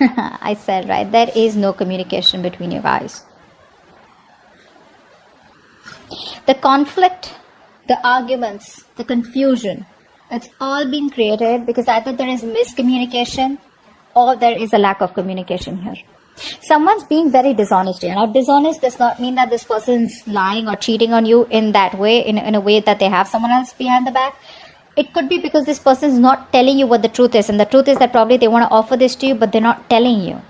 I said, right, there is no communication between you guys. The conflict, the arguments, the confusion, it's all been created because either there is miscommunication or there is a lack of communication here. Someone's being very dishonest here. Now, dishonest does not mean that this person's lying or cheating on you in that way, in a way that they have someone else behind the back. It could be because this person is not telling you what the truth is. And the truth is that probably they want to offer this to you, but they're not telling you.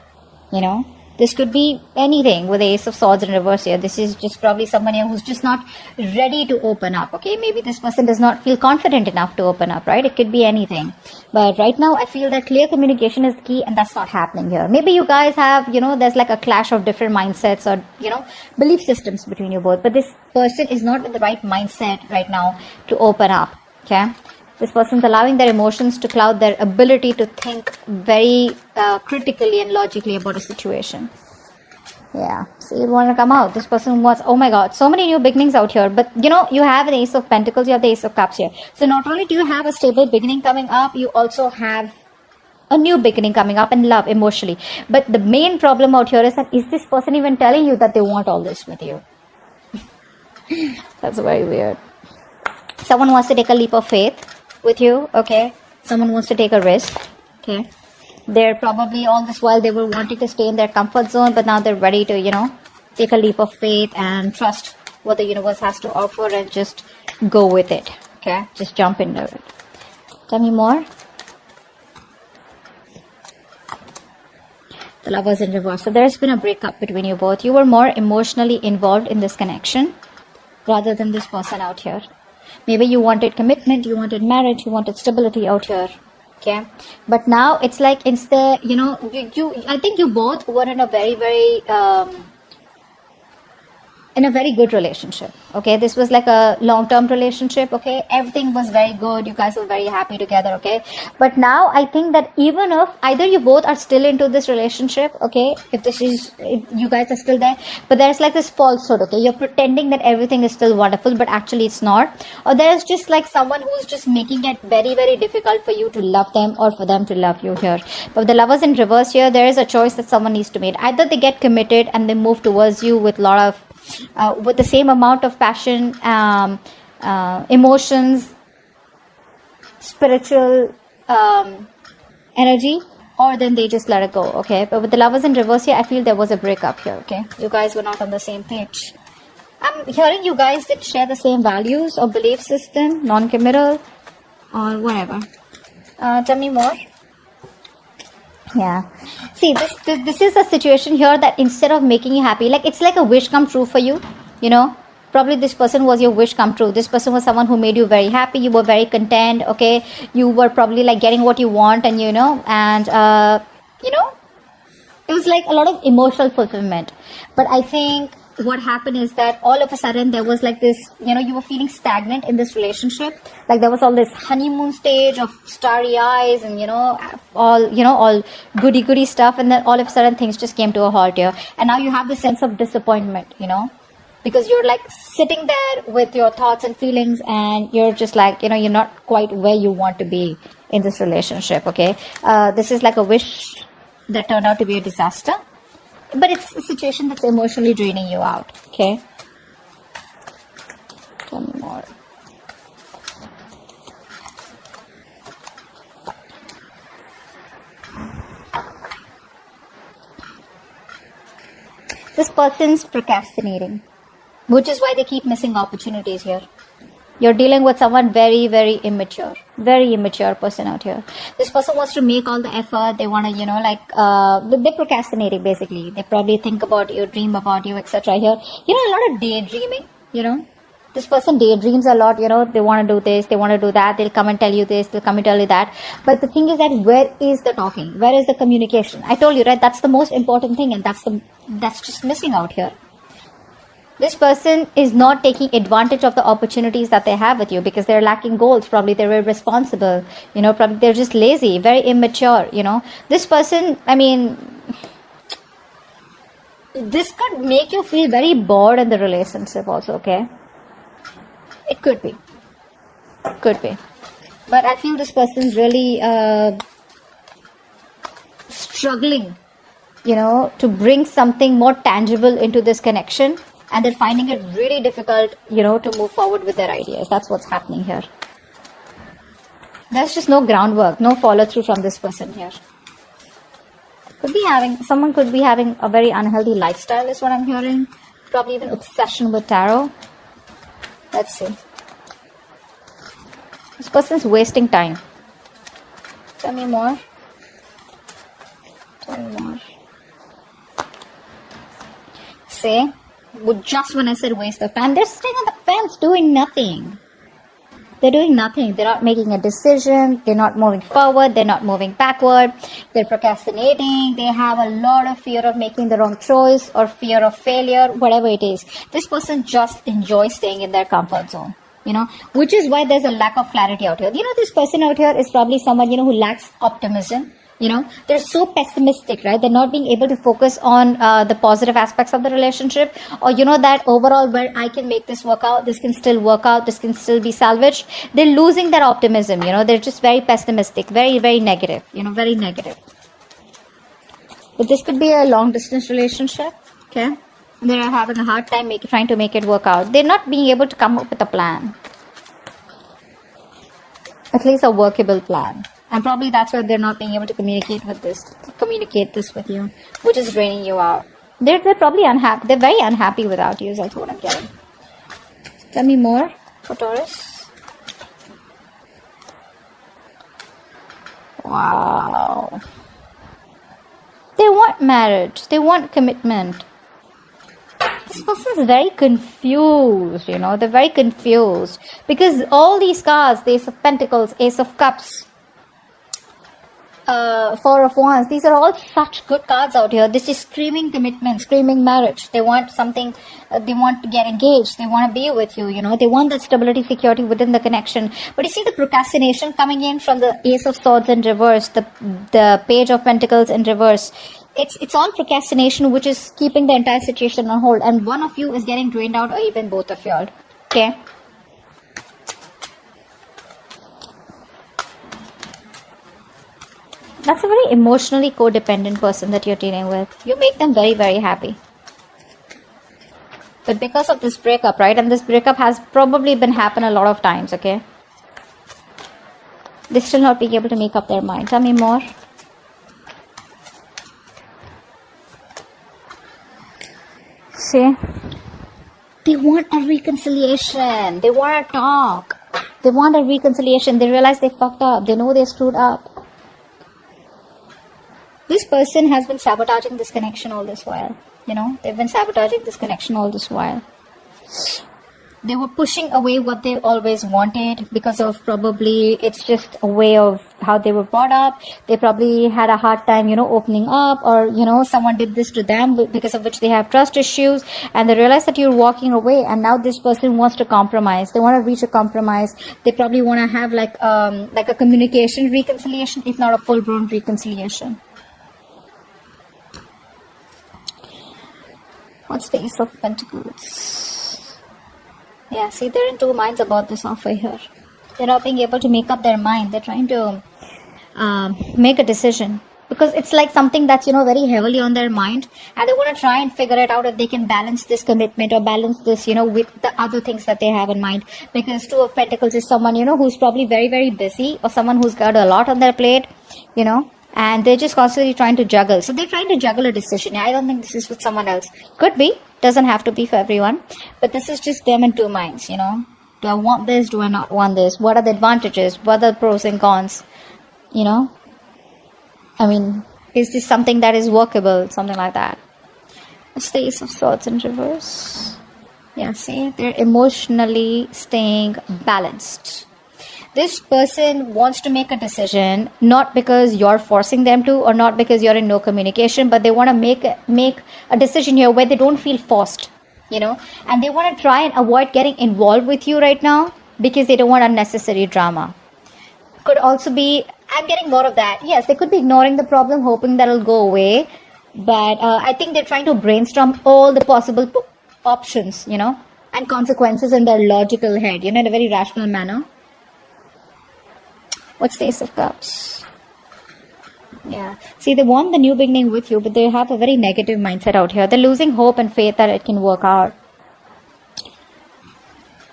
You know, this could be anything with the Ace of Swords in reverse here. This is just probably someone here who's just not ready to open up. Okay, maybe this person does not feel confident enough to open up, right? It could be anything. But right now, I feel that clear communication is the key, and that's not happening here. Maybe you guys have, you know, there's like a clash of different mindsets or, you know, belief systems between you both. But this person is not in the right mindset right now to open up. Okay. This person's allowing their emotions to cloud their ability to think very critically and logically about a situation. Yeah, so you want to come out. This person wants, oh my god, so many new beginnings out here. But you know, you have an Ace of Pentacles, you have the Ace of Cups here. So not only do you have a stable beginning coming up, you also have a new beginning coming up in love, emotionally. But the main problem out here is that, is this person even telling you that they want all this with you? That's very weird. Someone wants to take a leap of faith with you, okay? Someone wants to take a risk, okay? They're probably, all this while they were wanting to stay in their comfort zone, but now they're ready to, you know, take a leap of faith and trust what the universe has to offer and just go with it, okay? Just jump into it. Tell me more. The Lovers in reverse. So there's been a breakup between you both. You were more emotionally involved in this connection rather than this person out here. Maybe you wanted commitment, you wanted marriage, you wanted stability out here, okay? But now it's like instead, you know, I think you both were in a very, very good relationship, okay? This was like a long-term relationship, okay? Everything was very good. You guys were very happy together, okay? But now I think that even if either you both are still into this relationship, okay? If you guys are still there, but there's like this falsehood, okay? You're pretending that everything is still wonderful, but actually it's not. Or there's just like someone who's just making it very, very difficult for you to love them or for them to love you here. But with the Lovers in reverse here, there is a choice that someone needs to make. Either they get committed and they move towards you with a lot of with the same amount of passion, emotions, spiritual energy, or then they just let it go, okay? But with the Lovers in reverse here, I feel there was a breakup here, okay? You guys were not on the same page. I'm hearing you guys did share the same values or belief system, non-committal, or whatever. Tell me more. Yeah, see, this is a situation here that instead of making you happy, like it's like a wish come true for you, you know. Probably this person was your wish come true. This person was someone who made you very happy. You were very content, okay? You were probably like getting what you want, and you know, you know, it was like a lot of emotional fulfillment. But I think what happened is that all of a sudden there was like this, you know, you were feeling stagnant in this relationship. Like there was all this honeymoon stage of starry eyes and, you know, all goody stuff. And then all of a sudden things just came to a halt here. And now you have this sense of disappointment, you know, because you're like sitting there with your thoughts and feelings and you're just like, you know, you're not quite where you want to be in this relationship, okay? This is like a wish that turned out to be a disaster. But it's a situation that's emotionally draining you out, okay? Tell me more. This person's procrastinating, which is why they keep missing opportunities here. You're dealing with someone very, very immature person out here. This person wants to make all the effort. They want to, you know, like, they're procrastinating basically. They probably think about you, dream about you, etc. here. You know, a lot of daydreaming, you know. This person daydreams a lot, you know. They want to do this, they want to do that. They'll come and tell you this, they'll come and tell you that. But the thing is that where is the talking? Where is the communication? I told you, right? That's the most important thing, and that's just missing out here. This person is not taking advantage of the opportunities that they have with you because they're lacking goals. Probably they're irresponsible, you know, probably they're just lazy, very immature, you know. This person, I mean, this could make you feel very bored in the relationship also, okay? It could be. But I feel this person's really struggling, to bring something more tangible into this connection, and they're finding it really difficult, to move forward with their ideas. That's what's happening here. There's just no groundwork, no follow through from this person here. Someone could be having a very unhealthy lifestyle is what I'm hearing. Probably even obsession with tarot. Let's see. This person's wasting time. Tell me more. Tell me more. See, just when I said waste of time, they're sitting on the fence doing nothing. They're doing nothing. They're not making a decision. They're not moving forward. They're not moving backward. They're procrastinating. They have a lot of fear of making the wrong choice or fear of failure, whatever it is. This person just enjoys staying in their comfort zone, which is why there's a lack of clarity out here. This person out here is probably someone, who lacks optimism. They're so pessimistic, right? They're not being able to focus on the positive aspects of the relationship, or that overall where I can make this work out, this can still work out, this can still be salvaged. They're losing their optimism, they're just very pessimistic, very, very negative, very negative. But this could be a long distance relationship, okay? They're having a hard time trying to make it work out. They're not being able to come up with a plan, at least a workable plan. And probably that's why they're not being able to communicate this with you, which is draining you out. They're probably unhappy. They're very unhappy without you, is that's what I'm getting. Tell me more for Taurus. Wow. They want marriage. They want commitment. This person is very confused, they're very confused. Because all these cards, the Ace of Pentacles, Ace of Cups, Four of Wands, these are all such good cards out here. This is screaming commitment, screaming marriage. They want something, they want to get engaged, they want to be with you, they want that stability, security within the connection. But you see the procrastination coming in from the Ace of Swords in reverse, the Page of Pentacles in reverse. It's all procrastination, which is keeping the entire situation on hold, and one of you is getting drained out, or even both of y'all. Okay. That's a very emotionally codependent person that you're dealing with. You make them very, very happy. But because of this breakup, right? And this breakup has probably been happened a lot of times, okay? They're still not being able to make up their mind. Tell me more. See? They want a reconciliation. They want to talk. They want a reconciliation. They realize they fucked up. They know they screwed up. This person has been sabotaging this connection all this while. They've been sabotaging this connection all this while. They were pushing away what they always wanted because of probably it's just a way of how they were brought up. They probably had a hard time, opening up, or, someone did this to them because of which they have trust issues, and they realize that you're walking away, and now this person wants to compromise. They want to reach a compromise. They probably want to have like a communication reconciliation, if not a full-blown reconciliation. What's the Ace of Pentacles? Yeah, see, they're in two minds about this offer here. They're not being able to make up their mind. They're trying to make a decision. Because it's like something that's, very heavily on their mind. And they want to try and figure it out if they can balance this commitment or balance this, with the other things that they have in mind. Because Two of Pentacles is someone, who's probably very, very busy, or someone who's got a lot on their plate, and they're just constantly trying to juggle. So they're trying to juggle a decision. I don't think this is with someone else. Could be. Doesn't have to be for everyone. But this is just them in two minds, Do I want this? Do I not want this? What are the advantages? What are the pros and cons? I mean, is this something that is workable? Something like that. It's the Ace of Swords in reverse. Yeah, see? They're emotionally staying balanced. This person wants to make a decision, not because you're forcing them to, or not because you're in no communication, but they want to make a decision here where they don't feel forced, and they want to try and avoid getting involved with you right now because they don't want unnecessary drama. Could also be, I'm getting more of that. Yes, they could be ignoring the problem, hoping that it'll go away, but I think they're trying to brainstorm all the possible options, and consequences in their logical head, in a very rational manner. What's the Ace of Cups? Yeah. See, they want the new beginning with you, but they have a very negative mindset out here. They're losing hope and faith that it can work out.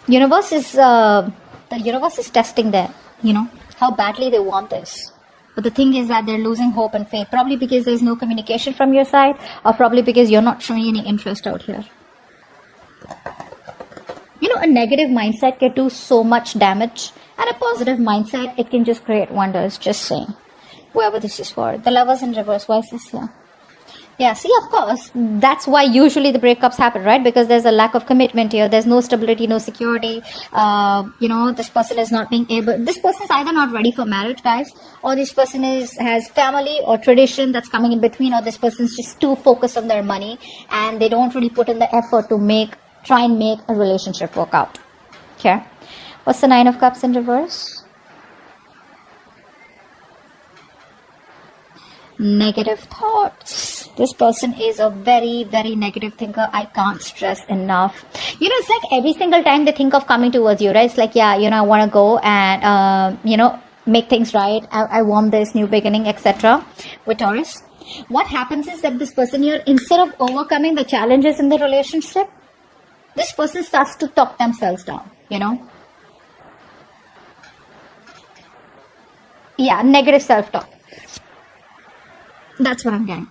The universe is testing them, how badly they want this. But the thing is that they're losing hope and faith, probably because there's no communication from your side, or probably because you're not showing any interest out here. A negative mindset can do so much damage, and a positive mindset, it can just create wonders. Just saying. Whoever this is for. The Lovers in reverse. Why is this here? Yeah, see, of course, that's why usually the breakups happen, right? Because there's a lack of commitment here. There's no stability, no security. This person is not being able... This person is either not ready for marriage, guys, or this person has family or tradition that's coming in between, or this person's just too focused on their money, and they don't really put in the effort to try and make a relationship work out. Okay. What's the Nine of Cups in reverse? Negative thoughts. This person is a very, very negative thinker. I can't stress enough. It's like every single time they think of coming towards you, right? It's like, yeah, I want to go and, make things right. I want this new beginning, etc. With Taurus. What happens is that this person here, instead of overcoming the challenges in the relationship, this person starts to talk themselves down, Yeah, negative self-talk. That's what I'm getting.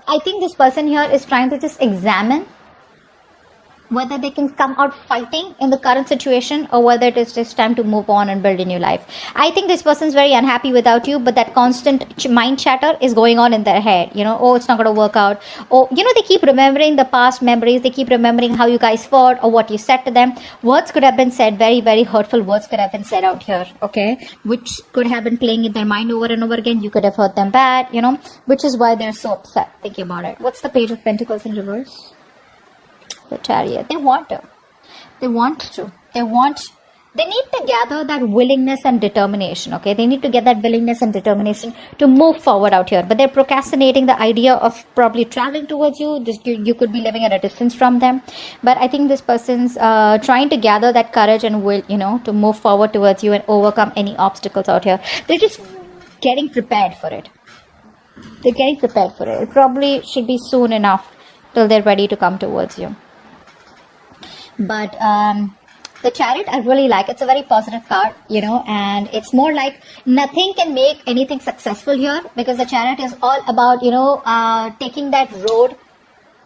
I think this person here is trying to just examine whether they can come out fighting in the current situation, or whether it is just time to move on and build a new life. I think this person is very unhappy without you, but that constant mind chatter is going on in their head. Oh, it's not going to work out. Oh, they keep remembering the past memories. They keep remembering how you guys fought or what you said to them. Words could have been said, very, very hurtful words could have been said out here, okay? Which could have been playing in their mind over and over again. You could have hurt them bad, which is why they're so upset thinking about it. What's the Page of Pentacles in reverse? The Chariot. They need to gather that willingness and determination, okay? They need to get that willingness and determination to move forward out here. But they're procrastinating the idea of probably traveling towards you. You could be living at a distance from them. But I think this person's trying to gather that courage and will, to move forward towards you and overcome any obstacles out here. They're just getting prepared for it. It probably should be soon enough till they're ready to come towards you. But the Chariot, I really like. It's a very positive card, and it's more like nothing can make anything successful here, because the Chariot is all about, taking that road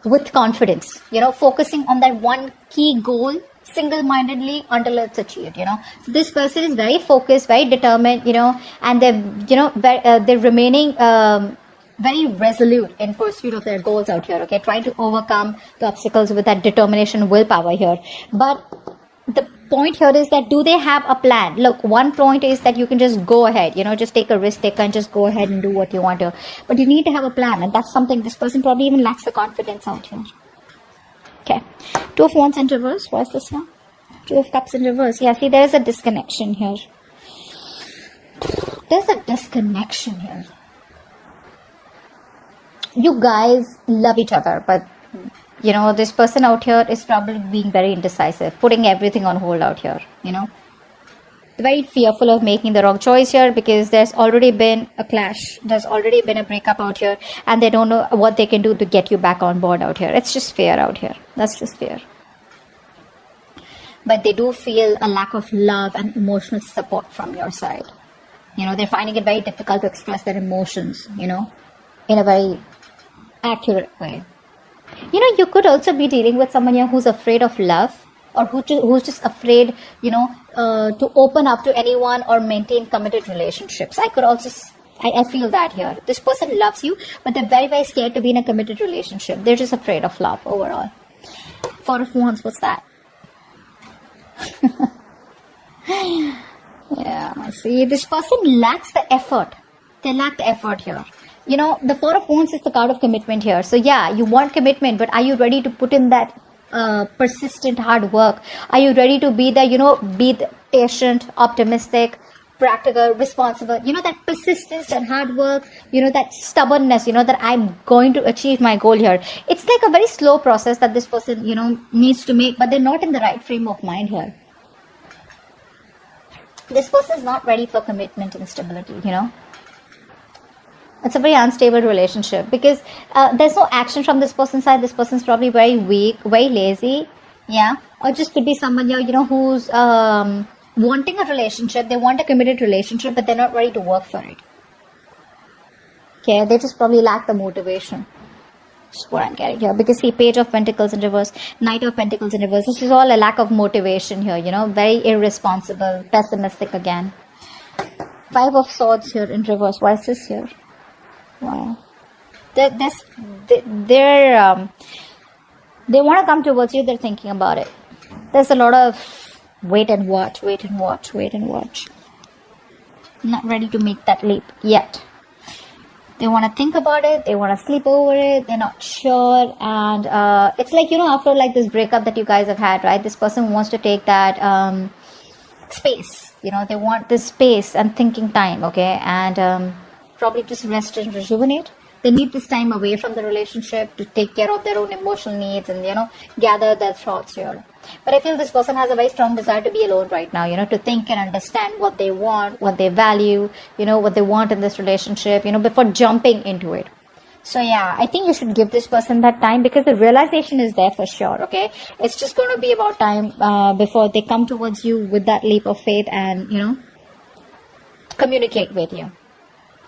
with confidence, focusing on that one key goal single-mindedly until it's achieved, So this person is very focused, very determined, and they're remaining very resolute in pursuit of their goals out here, okay? Trying to overcome the obstacles with that determination, willpower here. But the point here is that, do they have a plan? Look, one point is that you can just go ahead, just take a risk taker and just go ahead and do what you want to. But you need to have a plan, and that's something this person probably even lacks the confidence out here. Okay. Two of Wands in reverse. What's this one? Two of Cups in reverse. Yeah, see, there's a disconnection here. You guys love each other, but this person out here is probably being very indecisive, putting everything on hold out here. They're very fearful of making the wrong choice here, because there's already been a clash, there's already been a breakup out here, and they don't know what they can do to get you back on board out here. It's just fear out here. That's just fear. But they do feel a lack of love and emotional support from your side. They're finding it very difficult to express their emotions, in a very accurate way. You could also be dealing with someone here who's afraid of love, or who's just afraid, to open up to anyone or maintain committed relationships. I feel that here. This person loves you, but they're very, very scared to be in a committed relationship. They're just afraid of love overall. Four of Wands, what's that? Yeah, I see. This person lacks the effort. They lack the effort here. The Four of Wands is the card of commitment here. So yeah, you want commitment, but are you ready to put in that persistent hard work? Are you ready to be the patient, optimistic, practical, responsible, that persistence, that hard work, that stubbornness, that I'm going to achieve my goal here. It's like a very slow process that this person, needs to make, but they're not in the right frame of mind here. This person is not ready for commitment and stability, It's a very unstable relationship because there's no action from this person's side. This person's probably very weak, very lazy, yeah. Or just could be someone who's wanting a relationship. They want a committed relationship, but they're not ready to work for it. Okay, they just probably lack the motivation. That's what I'm getting here. Because see, Page of Pentacles in reverse, Knight of Pentacles in reverse. This is all a lack of motivation here, very irresponsible, pessimistic again. Five of Swords here in reverse. Why is this here? Wow. They want to come towards you. They're thinking about it. There's a lot of wait and watch. Not ready to make that leap yet. They want to think about it. They want to sleep over it. They're not sure. And it's like, after like this breakup that you guys have had, right? This person wants to take that space. They want this space and thinking time, okay? And probably just rest and rejuvenate. They need this time away from the relationship to take care of their own emotional needs and, gather their thoughts here. But I feel this person has a very strong desire to be alone right now, to think and understand what they want, what they value, what they want in this relationship, before jumping into it. So yeah, I think you should give this person that time because the realization is there for sure, okay? It's just going to be about time before they come towards you with that leap of faith and, communicate with you.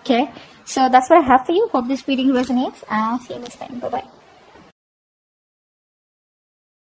Okay, so that's what I have for you. Hope this reading resonates. I'll see you next time. Bye-bye.